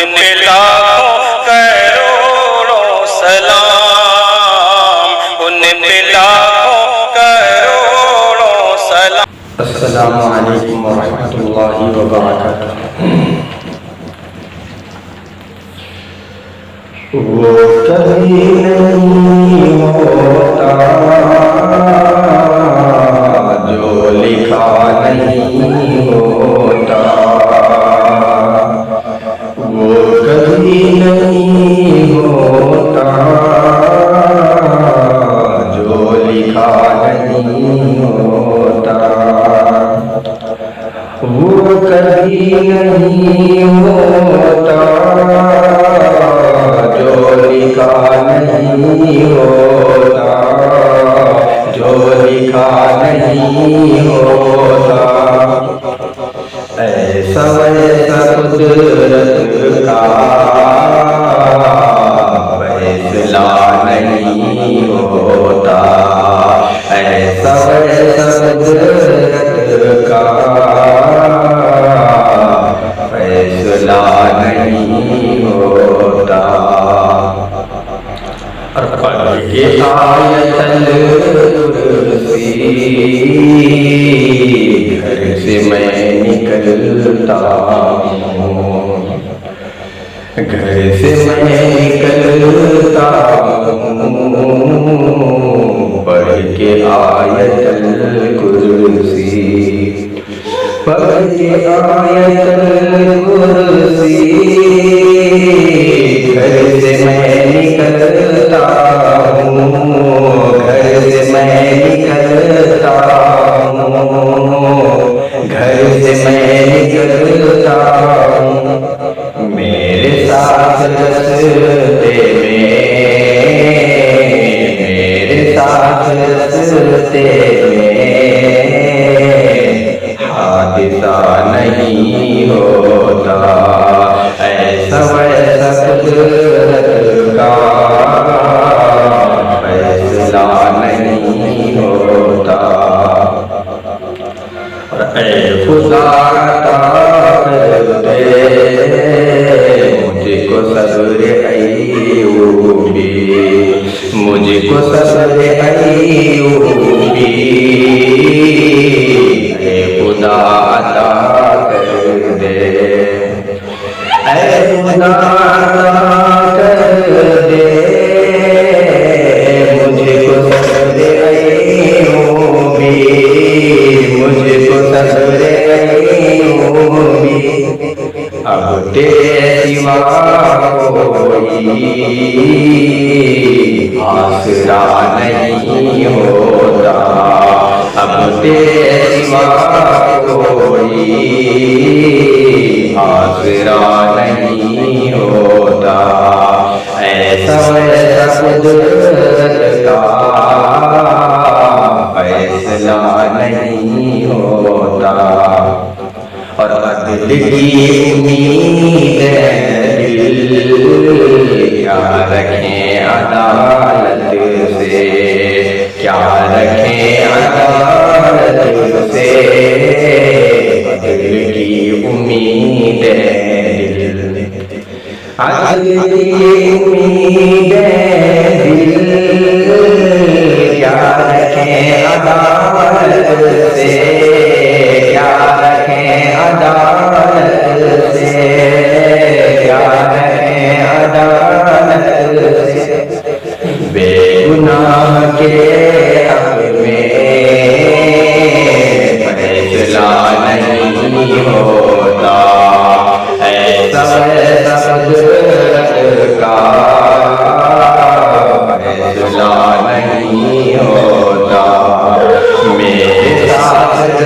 پہ لاکھوں کروڑوں سلام، ان پہ لاکھوں کروڑوں سلام۔ السلام علیکم ورحمۃ اللہ وبرکاتہ۔ وہ کبھی نہیں ہوتا جو لکھا نہیں ہوتا، وہ کبھی نہیں ہوتا جو لکھا نہیں ہوتا، وہ کبھی نہیں ہوتا جو لکھا نہیں ہوتا، جو لکھا نہیں ہوتا۔ ایسا ویسا قدرت کا فیصلہ نہیں ہوتا، ایسا ویسا قدرت کا فیصلہ نہیں ہوتا۔ اور پڑھ کے آیت الکرسی گھر سے میں نکلتا ہوں، گھر سے میں نکلتا ہوں، پڑھ کے آیت الکرسی، پڑھ کے آیت الکرسی گھر سے میں نکلتا ہوں، گھر سے میں نکلتا ہوں، گھر سے میں نکلتا ہوں، میرے ساتھ رستے میں، میرے ساتھ رستے میں حادثہ نہیں ہوتا، ایسا ویسا قدرت کا فیصلہ نہیں ہوتا۔ اور اے خدا عطا کر دے مجھ کو صبر ایوبی، مجھ کو صبر ایوبی، اے خدا عطا کر دے، اے خدا عطا کر دے مجھ کو صبر ایوبی، مجھ کو صبر ایوبی۔ اب تیرے سوا کوئی آسرا نہیں ہوتا، اب تیرے سوا کوئی آسرا نہیں ہوتا، ایسا ویسا قدرت کا فیصلہ نہیں ہوتا۔ اور عدل کی امید دل کیا رکھیں عدالت سے، کیا رکھیں عدالت سے، عدل کی امید دل، عدل کی امید دل کیا رکھیں عدالت سے، کیا رکھیں عدالت سے، کیا رکھیں عدالت سے، بے گناہ کے حق میں فیصلہ نہیں ہوتا، ایسا ویسا قدرت کا فیصلہ نہیں ہوتا، میرے ساتھ